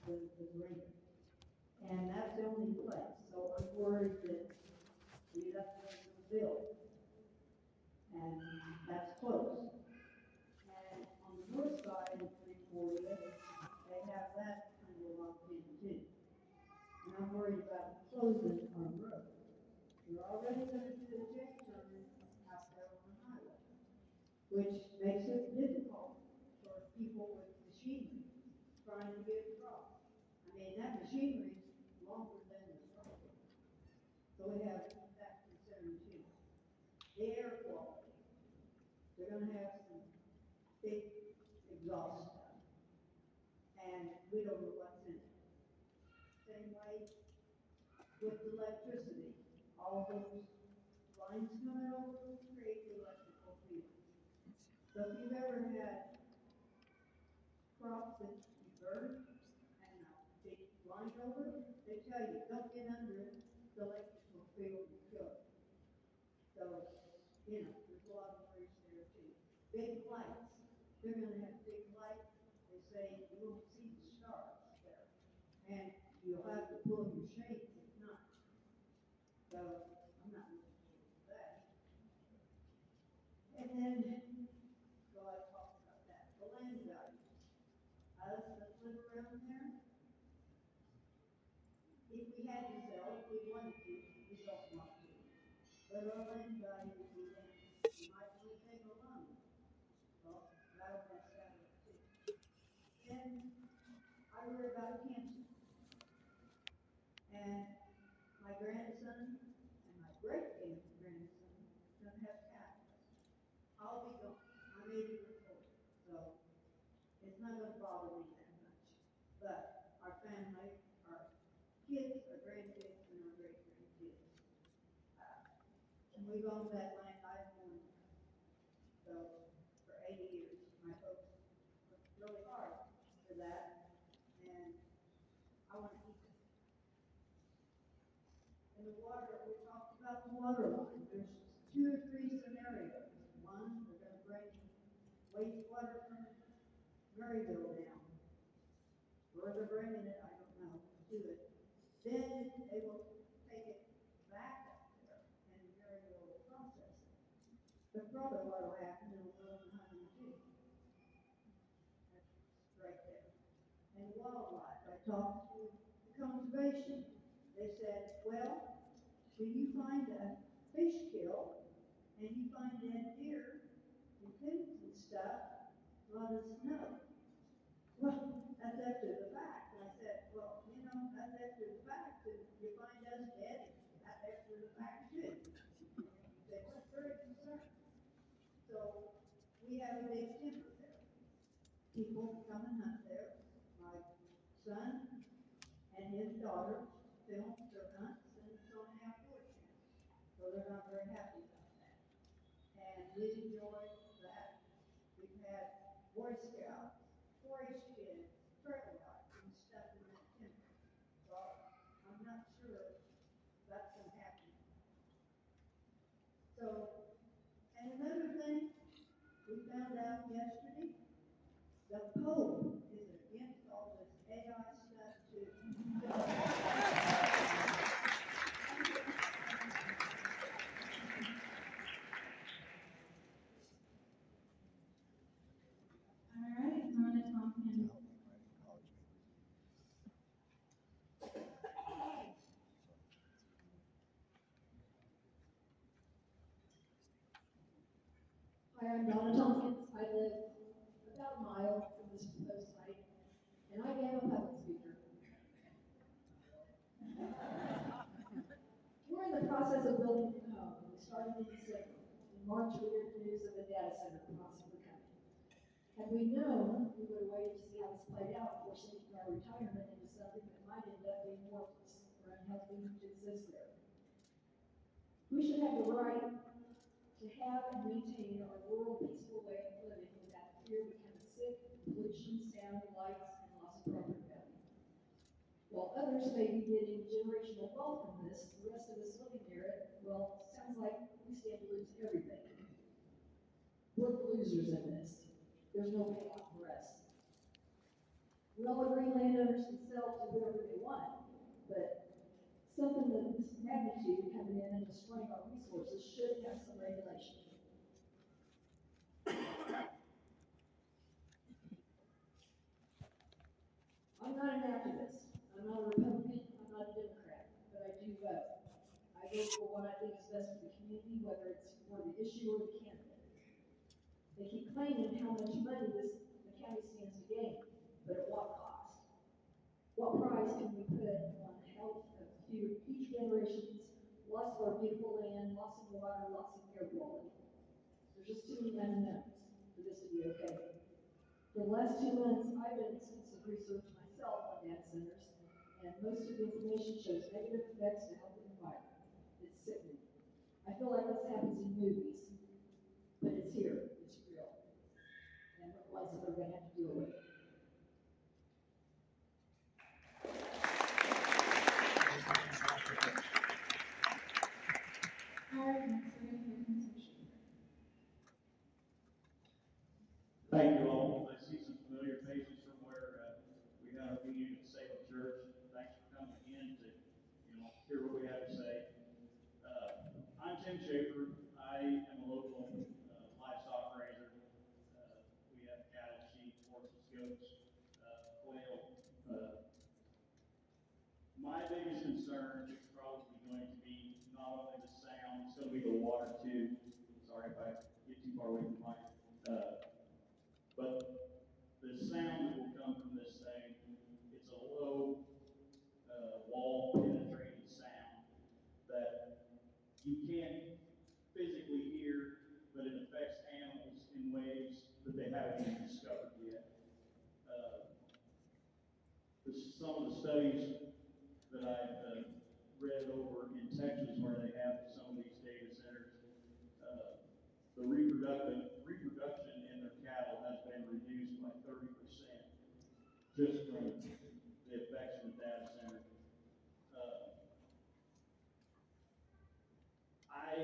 the green. And that's the only place, so I'm worried that we left the bill, and that's close. And on the north side of 340, they have that kind of locked in too. And I'm worried about closing our road. We're already gonna do a J turn out there on the highway, which makes it difficult for people with machinery trying to get across. I mean, that machinery is longer than the road. So we have that concern too. The air quality. They're gonna have some big exhaust stuff. And we don't know what's in it. Same way with electricity. All those lines coming over create the electrical field. So if you've ever had crops that you burn and a big line over, they tell you, don't get under the electrical field and kill it. So, you know, there's a lot of worries there too. Big lights, they're gonna have big lights, they say you won't see the stars there. And you'll have to pull your shades if not. So, I'm not really sure for that. And then, so I talked about that, the land values. Us that live around there, if we had to sell, if we wanted to, we don't want to. But our land value is in, you might want to take a loan. Well, that'll mess that up too. Then I worry about cancer. And my grandson and my great-grandson don't have cancer. I'll be gone. I'm 80 years old, so it's not going to bother me that much. But our family, our kids, our grandkids, and our great-grandkids. And we've owned that land. I've owned so for 80 years. My folks worked really hard for that, and I want to keep it. And the water, we talked about the water line. There's 2 or 3 scenarios. One, they're going to bring wastewater from Maryville down. Where they're bringing it, I don't know, to it. Then they will take it back up there, and Maryville will process it. But probably what will happen, it'll go in honey too. That's right there. And wildlife, I talked to the conservation. They said, well, when you find a fish kill, and you find dead deer, and coons and stuff, let us know. Well, that's after the fact. And I said, well, you know, that's after the fact. If you find us dead, that's after the fact too. They were very concerned. So we have a big timber there. People come and hunt there. My son and his daughter film their hunts, and it's on the outdoor channel. So they're not very happy about that. And we enjoy that. We've had Boy Scouts, 4-H kids, trail rides, and stuff in that timber. So I'm not sure that's going to happen. So, and another thing we found out yesterday, the Pope is against all this AI stuff too. All right, Donna Tompkins. Hi, I'm Donna Tompkins. I live about a mile from this proposed site, and I am a public speaker. We're in the process of building a home. We started in December. In March, we heard news of a data center possibly coming. Had we known, we would have waited to see how this played out before sinking our retirement into something that might end up being worthless or unhealthy to exist there. We should have the right to have and maintain our rural, peaceful way of living without fear of becoming sick, pollution, sound, lights, and loss of property value. While others may be getting generational wealth from this, the rest of us living near it, well, sounds like we stand to lose everything. We're the losers in this. There's no payoff for us. We all agree landowners can sell to whoever they want, but something of this magnitude coming in and destroying our resources should have some regulation. I'm not an activist. I'm not a Republican. I'm not a Democrat, but I do vote. I vote for what I think is best for the community, whether it's for the issue or the candidate. They keep claiming how much money the county stands to gain, but at what cost? What price can we put on the health of future generations, loss of our beautiful land, loss of water, loss of air quality? There's just too many unknowns for this to be okay. For the last 2 months, I've done extensive research myself on data centers, and most of the information shows negative effects to health and environment. It's sickening. I feel like this happens in movies, but it's here. It's real. And we're the ones that are going to have to deal with it. All right, next we're gonna hear from Mr. Schaefer. Thank you all. I see some familiar faces from where we had our meeting at Salem Church. Thanks for coming in to, hear what we have to say. I'm Tim Schaefer. I am a local livestock raiser. We have cattle, sheep, horses, goats, quail. My biggest concern is probably going to be not only the sound, it's going to be the water too. Sorry if I get too far away from the mic. But the sound that will come from this thing, it's a low wall penetrating sound that you can't physically hear, but it affects animals in ways that they haven't even discovered yet. Some of the studies that I've read over in Texas where they have some of these data centers, the reproduction in their cattle has been reduced by 30% just from the effects of the data center. I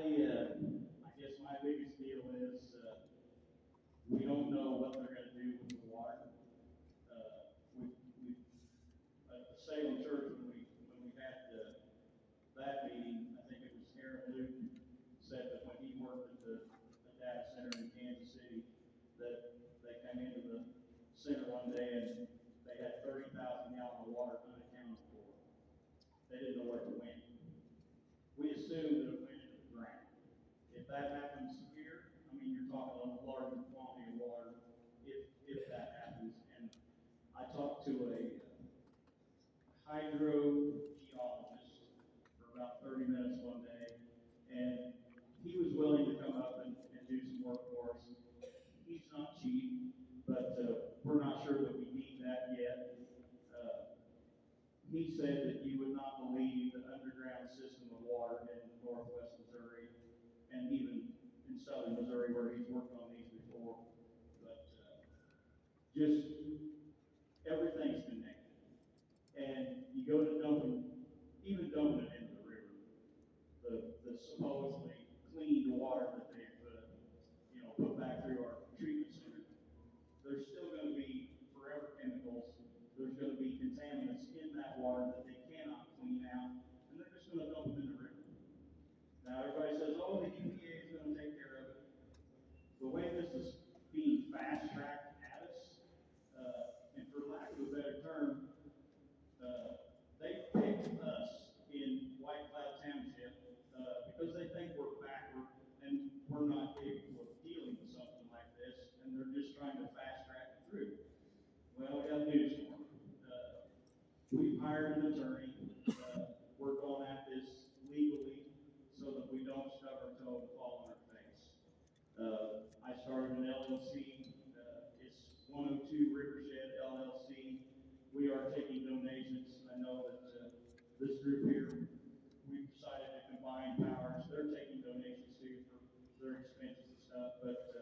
guess my biggest deal is we don't know what they're going to do with the water. We at the Salem Church when we had that meeting, I think it was Aaron Luke said that when he worked at the data center in Kansas City, that they came into the center one day and they had 30,000 gallons of water unaccounted for. They didn't know where it went. We assumed that it went into the ground. If that happens here, I mean, you're talking a larger quantity of water if that happens. And I talked to a hydrogeologist for about 30 minutes one day, and he was willing to come up and do some work for us. He's not cheap, but we're not sure that we need that yet. He said that you would not believe the underground system of water in northwest Missouri and even in southern Missouri where he's worked on these before. But just everything's connected. And you go to even dumping it into the river, the supposedly cleaned water that they've put back through our treatment center, there's still going to be forever chemicals. There's going to be contaminants in that water that they cannot clean out, and they're just going to dump them in the river. Now everybody says, oh, the EPA is going to take care of it. The way this is being fast-tracked at us, and for lack of a better term, they picked us in White Cloud Township because they think we're backward and we're not capable of dealing with something like this, and they're just trying to fast-track it through. Well, we got news for them. We've hired an attorney, work on at this legally so that we don't stub our toe and fall on our face. I started an LLC. It's 102 Rivershed LLC. We are taking donations. I know that this group here, we've decided to combine powers. They're taking donations too for their expenses and stuff. But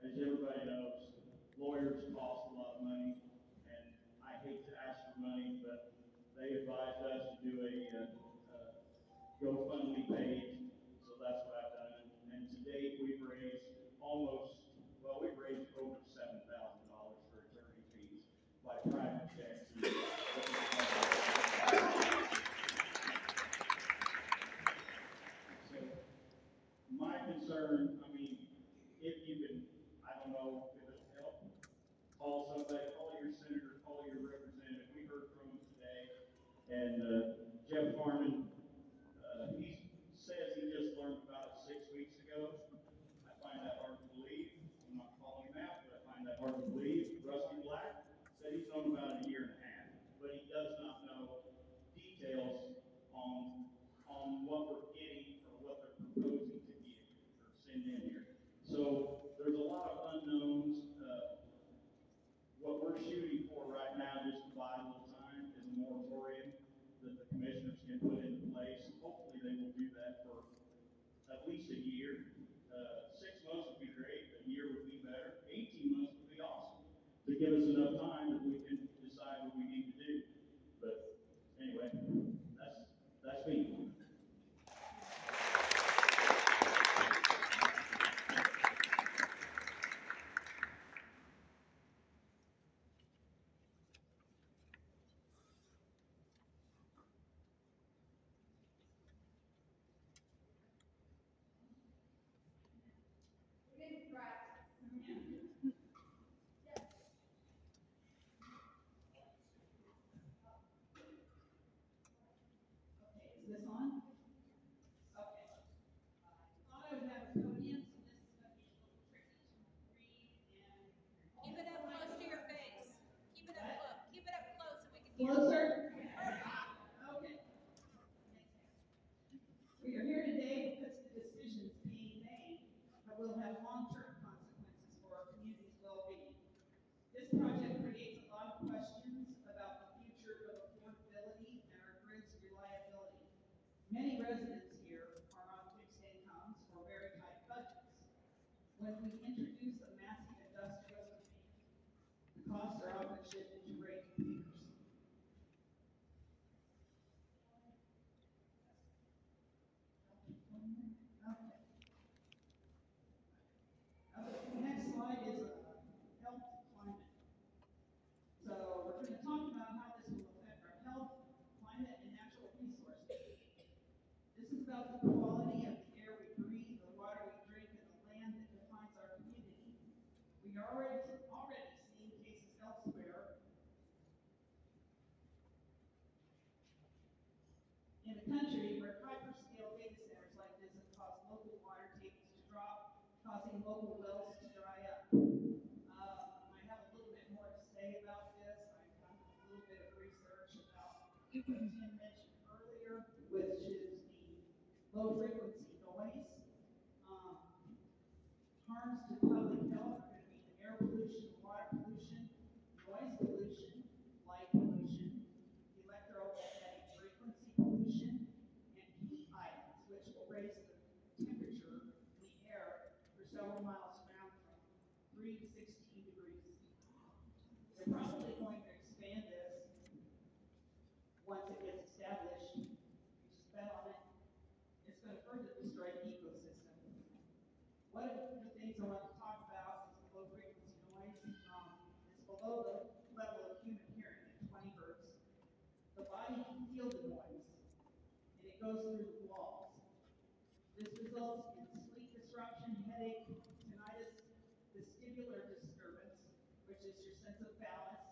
as everybody knows, lawyers cost a lot of money, and I hate to ask for money, but they advised us to do a GoFundMe page, so that's what I've done. And to date, we've raised we've raised over $7,000 for attorney fees by private on what we're getting or what they're proposing to get or send in here. So there's a lot of unknowns. What we're shooting for right now, just to buy a little time, is a moratorium that the commissioners can put into place. Hopefully they will do that for at least a year. 6 months would be great, a year would be better, 18 months would be awesome, to give us enough time that we can decide what we need to do. But anyway, that's me. We didn't practice. Okay, is this on? Okay. I thought I would have a podium, so this is gonna be a little tricky to read and. Keep it up close to your face. Keep it up close. Keep it up close so we can hear. Closer? Okay. We are here today because the decisions being made will have long-term consequences for our community's well-being. This project creates a lot of questions about the future of affordability and our grid's reliability. Many residents here are on fixed incomes or very tight budgets. When we introduce a massive industrial demand, the costs are often shifted to ratepayers. Okay. The next slide is health and climate. So we're going to talk about how this will affect our health, climate, and natural resources. This is about the quality of the air we breathe, the water we drink, and the land that defines our community. We are already seeing cases elsewhere in the country where hyperscale data centers like this have caused local water tables to drop, causing local wells to dry up. I have a little bit more to say about this. I've done a little bit of research about what Tim mentioned earlier, which is the low frequency noise. Harms to public health are going to be the air pollution, water pollution, noise pollution, light pollution, electromagnetic frequency pollution, and heat islands, which will raise the temperature in the air for several miles around from 3 to 16 degrees. They're probably going to expand this once it gets established. You just bet on it. It's going to further destroy the ecosystem. One of the things I want to talk about is the low frequency noise. It's below the level of human hearing at 20 hertz. The body can feel the noise, and it goes through the walls. This results in sleep disruption, headache, tinnitus, vestibular disturbance, which is your sense of balance,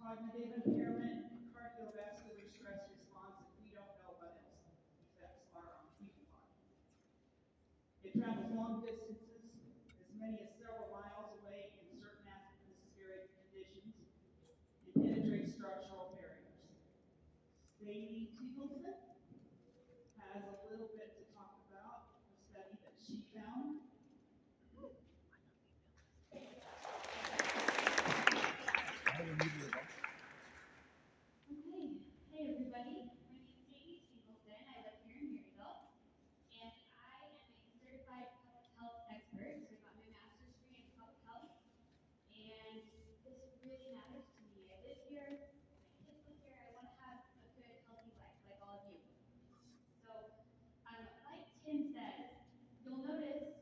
cognitive impairment, cardiovascular stress response, and we don't know what else effects are on the human body. It travels long distances, as many as several miles away in certain atmospheric conditions, and penetrates structural barriers. Stacey Teagleson has a little bit to talk about a study that she found. Okay. Hey everybody. My name is Amy Singleton. I live here in Maryville. And I am a certified public health expert. So I got my master's degree in public health. And this really matters to me. I live here, my kids live here, I want to have a good, healthy life like all of you. So like Tim said, you'll notice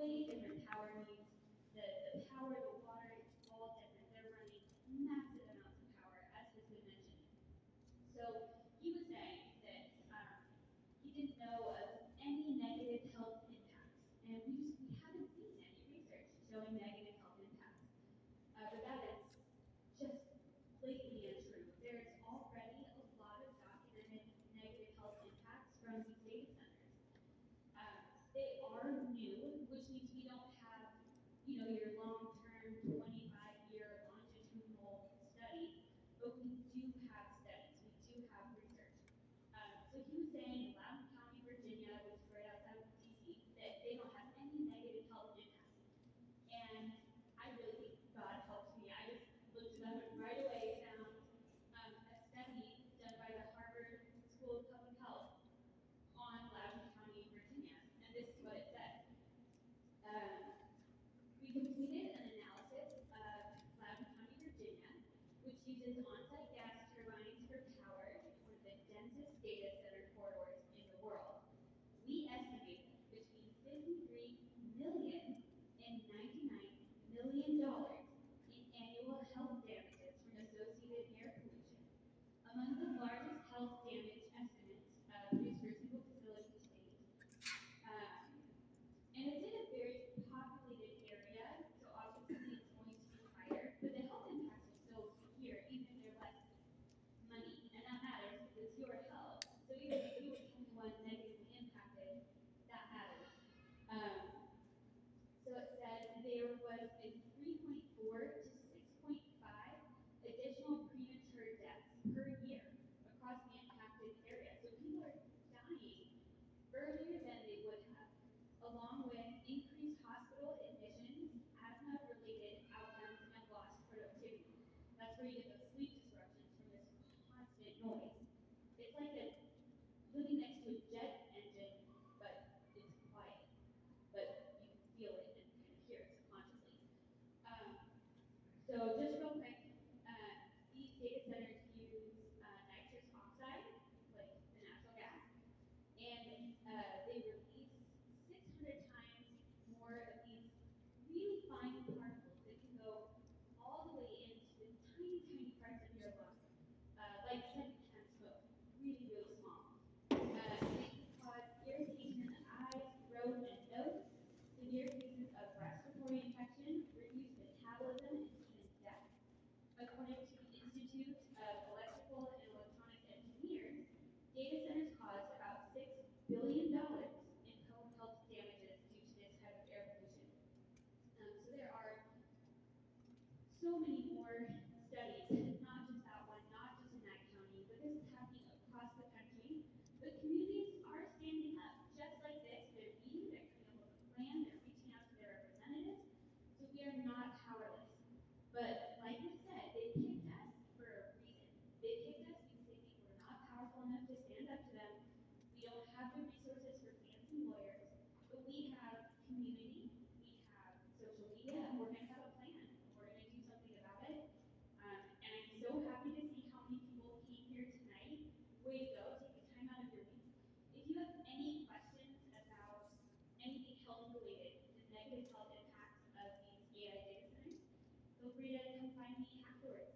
way different power needs. The power, the water is all different. They're running massive amounts of power, as has been mentioned. So he was saying that he didn't know of any negative health impacts, and we haven't seen any research showing negative health impacts. But that is just blatantly untrue. There's already a lot of documented negative health impacts from these data centers. They are new, which means we don't have, your long-term 25-year longitudinal studies, but we do have studies, we do have research. So he was saying in Loudoun County, Virginia, which is right outside of DC, that they don't have any negative health impacts. And I really think God helped me. I just looked it up and right away found a study done by the Harvard School of Public Health on Loudoun County, Virginia. And this is what it said. We completed an analysis of Loudoun County, Virginia, which uses on-site gas turbines for power in one of the densest data center corridors in the world. We estimate between $53 million and $99 million in annual health damages from associated air pollution. Among the largest health damage estimates produced for a single facility to date. And it's in a very populated area, so obviously it's going to be higher, but the health impacts are still here, even if they're less money. And that matters because it's your health. So even if you were 21 negatively impacted, that matters. So it said there was a 3.4 to 6.5 additional premature deaths per year across the impacted area. So people are dying earlier than they would have, along with increased hospital admissions, asthma-related outcomes, and lost productivity. That's where you get those sleep disruptions from this constant noise. It's like living next to a jet engine, but it's quiet. But you can feel it and kind of hear it subconsciously. So just real quick, these data centers use nitrous oxide, like the natural gas, and they release 600 times more of these really fine particles that can go all the way into the tiny, tiny parts of your lung, like secondhand smoke, really, really small. They can cause irritation in the eyes, throat, and nose, severe cases of respiratory infection, reduced metabolism, and even death. According to the Institute of Electrical and Electronic Engineers, data centers cause about $6 billion in home health damages due to this type of air pollution. So there are so many more studies, not just that one, not just in that county, but this is happening across the country. But communities are standing up, just like this. They're meeting, they're coming up with a plan, they're reaching out to their representatives. So we are not powerless. But like we said, they picked us for a reason. They picked us because they think we're not powerful enough to stand up to them. We don't have the resources for fancy lawyers, but we have community, we have social media, and we're going to have a plan. We're going to do something about it. And I'm so happy to see how many people came here tonight. Way to go, take the time out of your week. If you have any questions about anything health related, the negative health impacts of these AI data centers, feel free to come find me afterwards.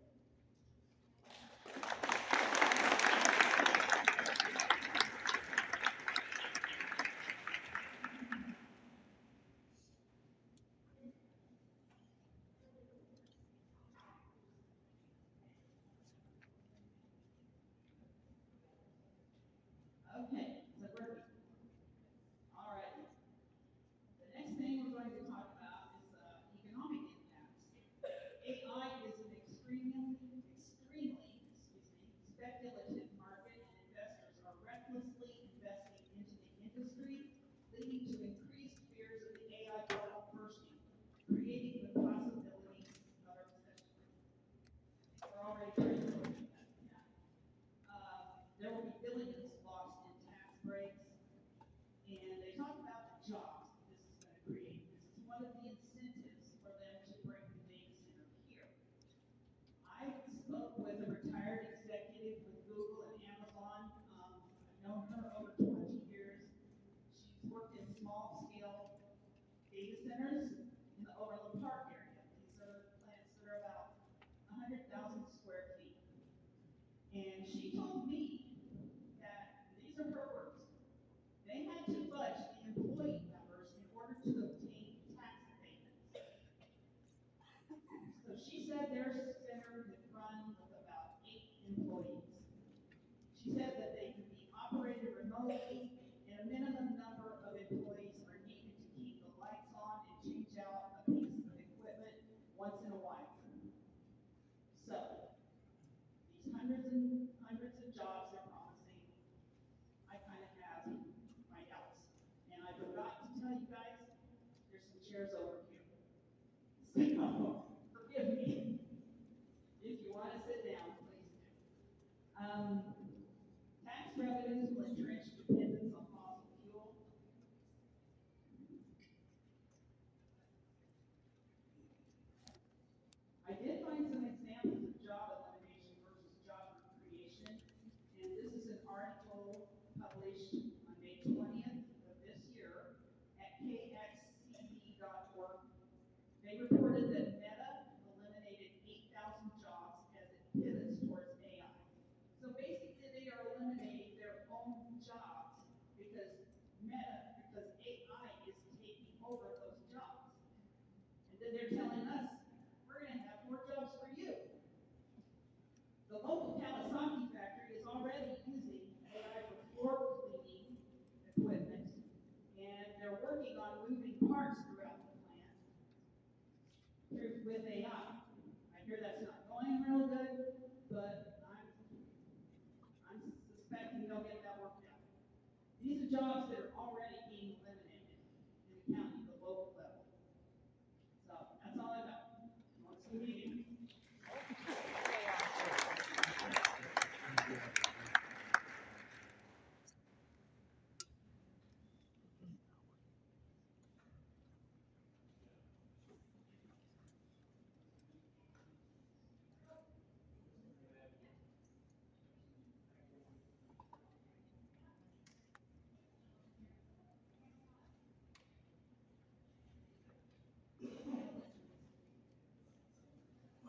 Okay, is it working? All right. The next thing we're going to talk about is economic impacts. AI is an extremely, speculative market, and investors are recklessly investing into the industry, leading to increased fears of the AI bubble bursting, creating the possibility of a recession. We're already pretty close to that. Yeah. There will be billions lost in tax breaks, and they talk about the jobs that this is going to create. This is one of the incentives for them to bring the data center here. I spoke with a retired executive with Google and Amazon. I've known her over 20 years. She's worked in small scale data chair's over here. So, forgive me. If you want to sit down, please do. Tax revenues will entrench dependence on fossil fuel. I did find some examples of job elimination versus job creation, and this is an article published on May 20th of this year at kxcd.org. They reported that Meta eliminated 8,000 jobs as it pivots towards AI. So basically, they are eliminating their own jobs because because AI is taking over those jobs. And then they're telling us, we're going to have more jobs for you. The local Kawasaki factory is already using AI for floor cleaning equipment, and they're working on moving parts throughout the plant with AI. I hear that's not going real good, but I'm suspecting they'll get that worked out. These are jobs that are already being eliminated in the county, the local level. So that's all I got. Want to see me again?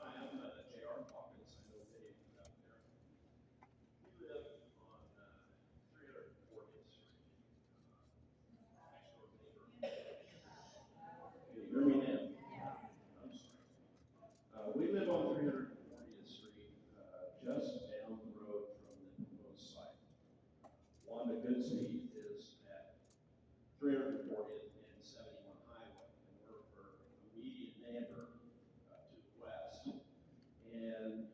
Hi, I'm J.R. Hawkins. I know Dave is out there. We live on 340th Street. Next door neighbor. Can you hear me now? I'm sorry. We live on 340th Street, just down the road from the proposed site. Wanda Goodspeed is at 340th and 71 Highway, and we're immediate neighbor to the west. And,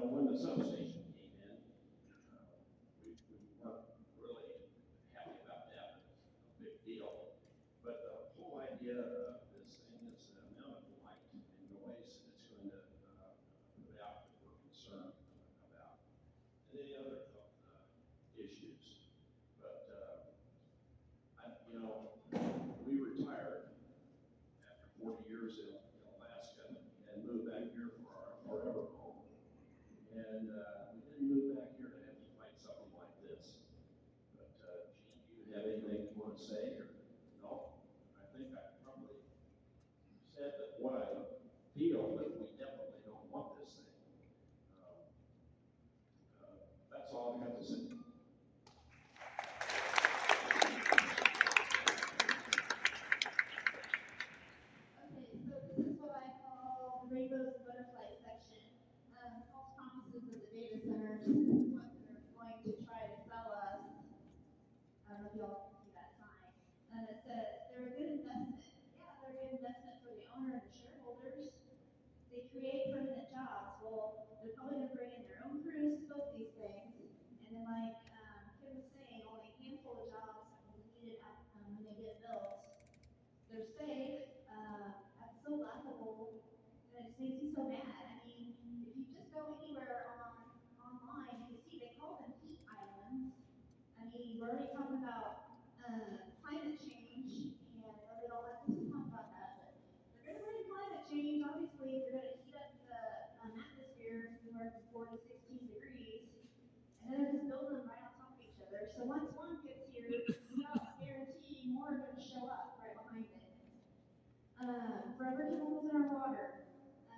when the substation came in, we weren't really happy about that, but it's no big deal. But the whole idea of this thing is the amount of light and noise that it's going to put out that we're concerned about. And any other issues. But, we retired after 40 years in Alaska and moved back here for our forever home. And we didn't move back here to have to fight something like this. But Gene, do you have anything you want to say? Or no? I think I probably said that what I feel, that we definitely don't want this thing. That's all I got to say. Okay, so this is what I call the rainbows and butterflies section. False promises of the data centers. This is what they're going to try to sell us. I don't know if y'all can see that sign. And it says they're a good investment. Yeah, they're a good investment for the owner and the shareholders. They create permanent jobs. Well, they're probably going to bring in their own crews to build these things. And then, like Kim was saying, only a handful of jobs will be needed when they get built. They're safe. That's so laughable, and it makes me so mad. I mean, if you just go anywhere online, you can see they call them heat islands. I mean, we're already talking about climate change, and I know they don't like us to talk about that, but they're going to bring climate change. Obviously, they're going to heat up the atmosphere anywhere from 4 to 16 degrees, and then they're just building them right on top of each other. So once one gets here, without guarantee, more are going to show up right behind it. Forever chemicals in our water.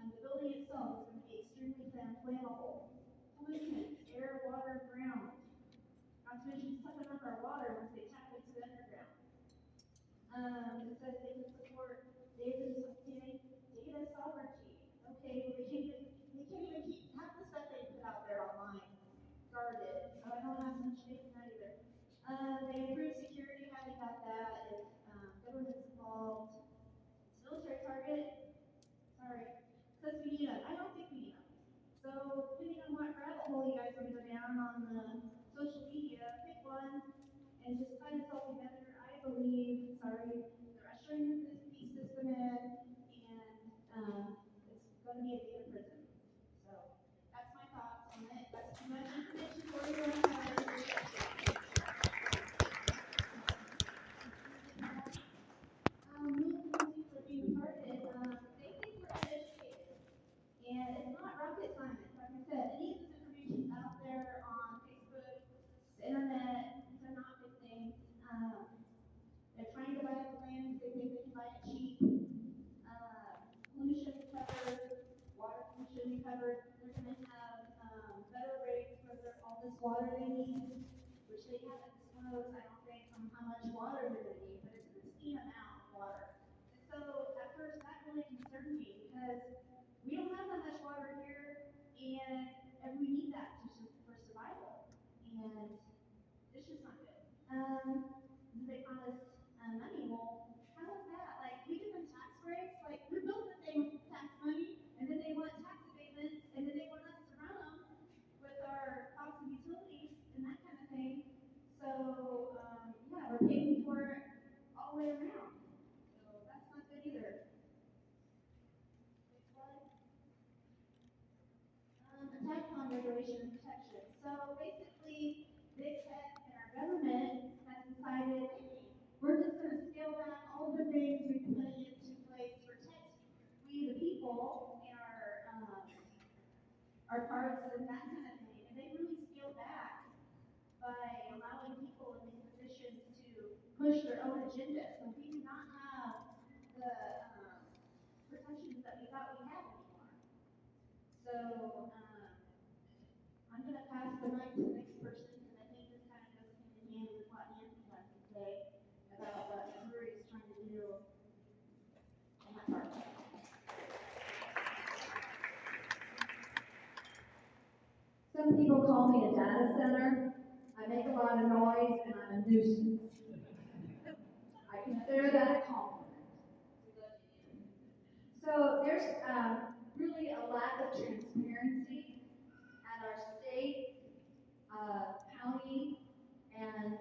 The building itself is going to be extremely flammable. Pollutants, air, water, ground. Not to mention sucking up our water once they tap into the underground. It says they can support data sovereignty. Okay, well they can't even keep half the stuff they put out there online guarded. So I don't have much faith in that either. They improve security, how you got that, if government's involved. Military target, sorry, says we need them. I don't think we need them. So depending on what rabbit hole you guys want to go down on the social media, pick one and just tie this all together. I believe, sorry, the restaurant bring this beast system in, and it's going to be a day in prison. So that's my thoughts on it. That's too much information for you right now. Me and Lindsay for being started. They think we're uneducated, and it's not rocket science. Like I said, any of this information out there on Facebook, the internet, these are not big things. They're trying to buy up the land. They think they can buy it cheap. Pollution covered, water pollution covered. They're going to have better rates for all this water they need, which they haven't disclosed, I don't think, on how much water they're going to need, but it's an obscene amount of water. And so at first that really concerned me because we don't have that much water here, and we need that for survival. And it's just not good. They promised money. Well, how is that? Like, we give them tax breaks. Like, we're building the thing with tax money, and then they want tax abatements, and then they want us to run them with our cost of utilities and that kind of thing. So, yeah, we're paying for it all the way around. So that's not good either. Next slide. Tax on regulation and protection. So basically, big tech and our government has decided we're just going to scale back all the things we put into place to protect we the people and our parks and that kind of thing. And they really scaled back by allowing people in these positions to push their own agenda. So we do not have the protections that we thought we had anymore. So I'm going to pass the mic to the next person because I think this kind of goes hand in hand with what Nancy has to say about what Missouri is trying to do in that part. Some people call me a data center. I make a lot of noise and I'm a nuisance. I consider that a compliment. So there's really a lack of transparency at our state, county, and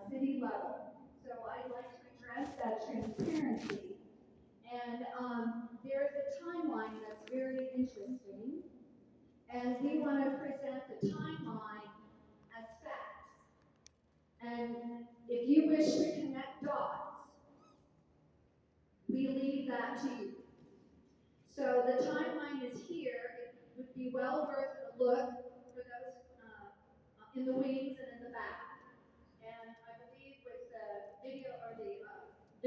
city level. So I'd like to address that transparency. And there's a timeline that's very interesting. And we want to present the timeline as facts. And if you wish to connect dots, we leave that to you. So the timeline is here. It would be well worth a look for those in the wings and in the back. And I believe with the video or the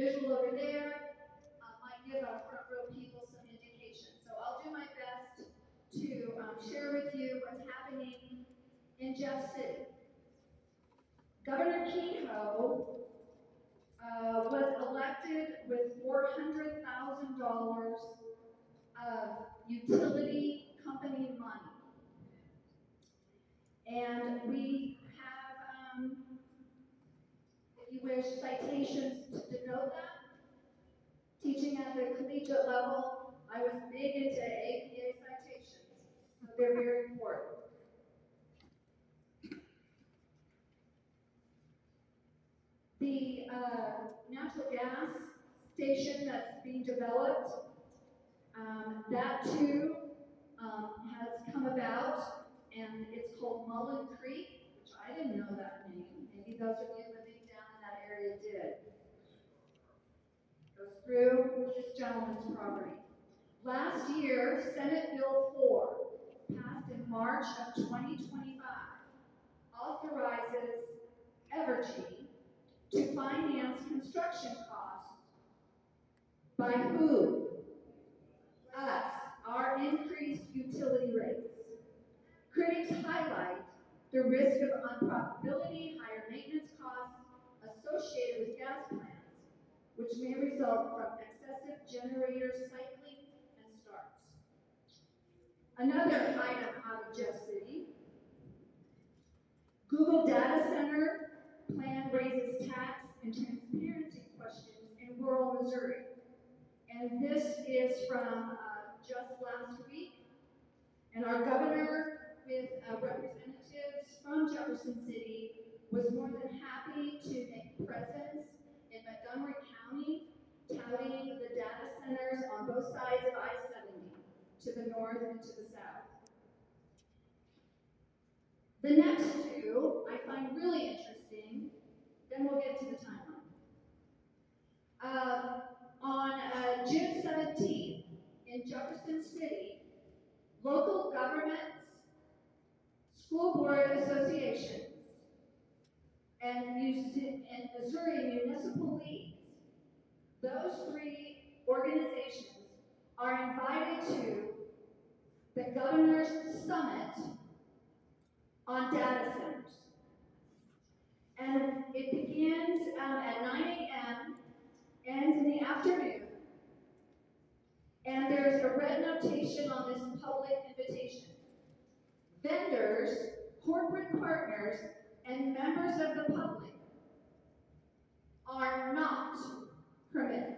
visual over there might give our front row people some indication. So I'll do my best to share with you what's happening in Jeff City. Governor Kehoe was elected with $400,000 of utility company money. And we have, if you wish, citations to denote that. Teaching at the collegiate level, I was big into APA citations, so they're very important. The natural gas station that's being developed, that too has come about, and it's called Mullen Creek, which I didn't know that name. Maybe those of you living down in that area did. Goes through this gentleman's property. Last year, Senate Bill 4, passed in March of 2025, authorizes Evergy to finance construction costs by who? Us, our increased utility rates. Critics highlight the risk of unprofitability, higher maintenance costs associated with gas plants, which may result from excessive generator cycling and starts. Another item out of Jeff City, Google data center plan raises tax and transparency questions in rural Missouri. And this is from just last week. And our governor, with representatives from Jefferson City, was more than happy to make presence in Montgomery County, touting the north and to the south. The next two I find really interesting, then we'll get to the timeline. On June 17th, in Jefferson City, local governments, school board associations, and Missouri municipal leagues, those three organizations are invited to the Governor's Summit on data centers. And it begins at 9 a.m., ends in the afternoon, and there's a red notation on this public invitation. Vendors, corporate partners, and members of the public are not permitted.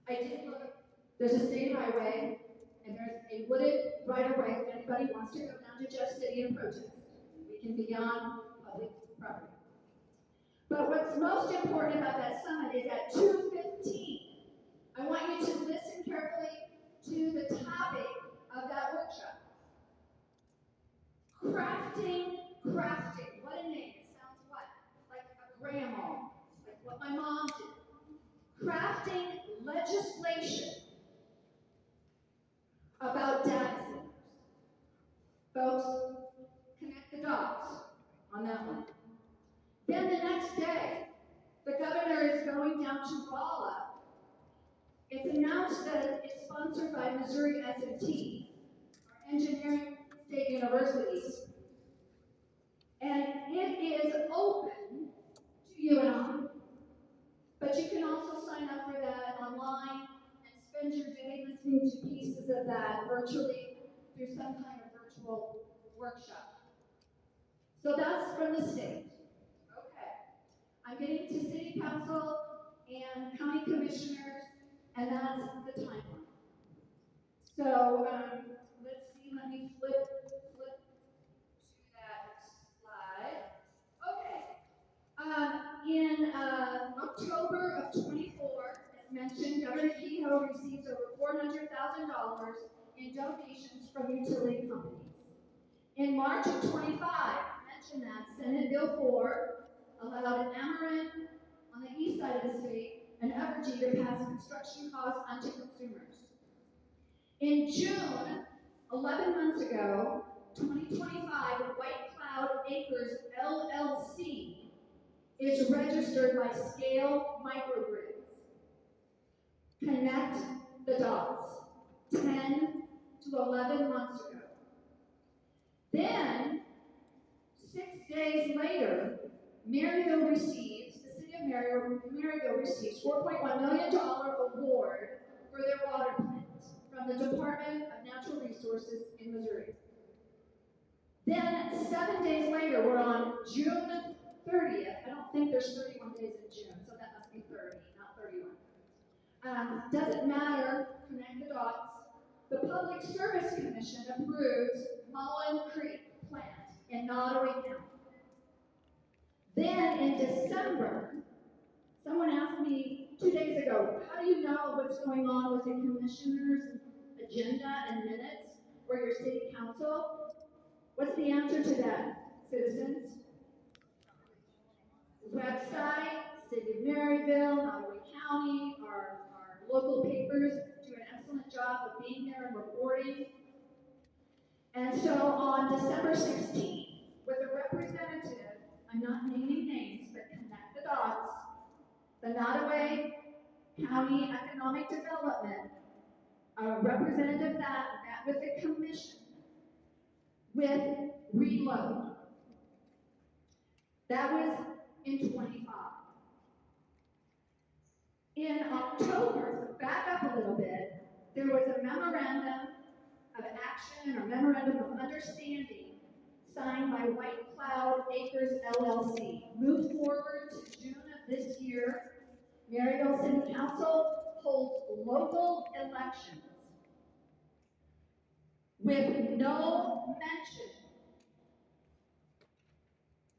I did look, there's a state highway, and there's a wooded right-of-way if anybody wants to go down to Jeff City and protest. We can be on public property. But what's most important about that summit is at 2:15, I want you to listen carefully to the topic of that workshop. Crafting. What a name. It sounds what? Like a grandma. Like what my mom did. Crafting legislation about data centers. Folks, connect the dots on that one. Then the next day, the governor is going down to Rolla. It's announced that it's sponsored by Missouri S&T, our engineering state university, and it is open to you and I. But you can also sign up for that online and spend your day listening to pieces of that virtually through some kind of virtual workshop. So that's from the state. Okay. I'm getting to city council and county commissioners, and that's the timeline. So let's see, let me flip to that slide. Okay. In October of 24, as mentioned, Governor Kehoe receives over $400,000 in donations from utility companies. In March of 25, I mentioned that Senate Bill 4 allowed Ameren on the east side of the state and Evergy to pass construction costs onto consumers. In June, 11 months ago, 2025, White Cloud Acres LLC is registered by Scale Microgrids. Connect the dots. 10 to 11 months ago. Then, 6 days later, Maryville receives, the city of Maryville receives $4.1 million award for their water plant from the Department of Natural Resources in Missouri. Then, 7 days later, we're on June 30th. I don't think there's 31 days in June, so that must be 30, not 31. Doesn't matter, connect the dots. The Public Service Commission approves Mullen Creek plant in Nottoway County. Then in December, someone asked me 2 days ago, how do you know what's going on with the commissioner's agenda and minutes or your city council? What's the answer to that, citizens? Website, City of Maryville, Nottoway County, our local papers do an excellent job of being there and reporting. And so on December 16th, with a representative, I'm not naming names, but connect the dots, the Nottoway County Economic Development, a representative that met with the commission with Reload. That was in 25. In October, so back up a little bit, there was a memorandum of action or memorandum of understanding signed by White Cloud Acres LLC. Moved forward to June of this year, Maryville City Council holds local elections with no mention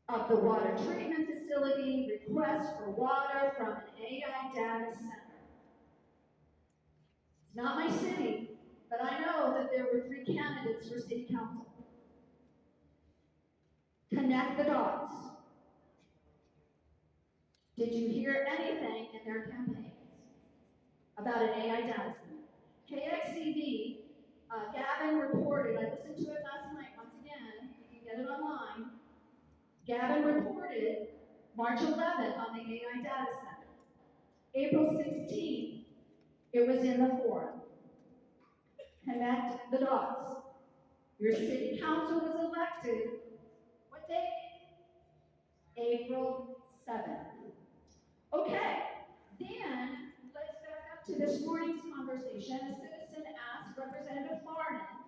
of the water treatment facility, requests for water from an AI data center. It's not my city, but I know that there were 3 candidates for city council. Connect the dots. Did you hear anything in their campaigns about an AI data center? KXCB, Gavin reported, I listened to it last night once again, you can get it online. Gavin reported March 11th on the AI data center. April 16th, it was in the forum. Connect the dots. Your city council was elected, what date? April 7th. Okay, then let's back up to this morning's conversation. A citizen asked Representative Farnan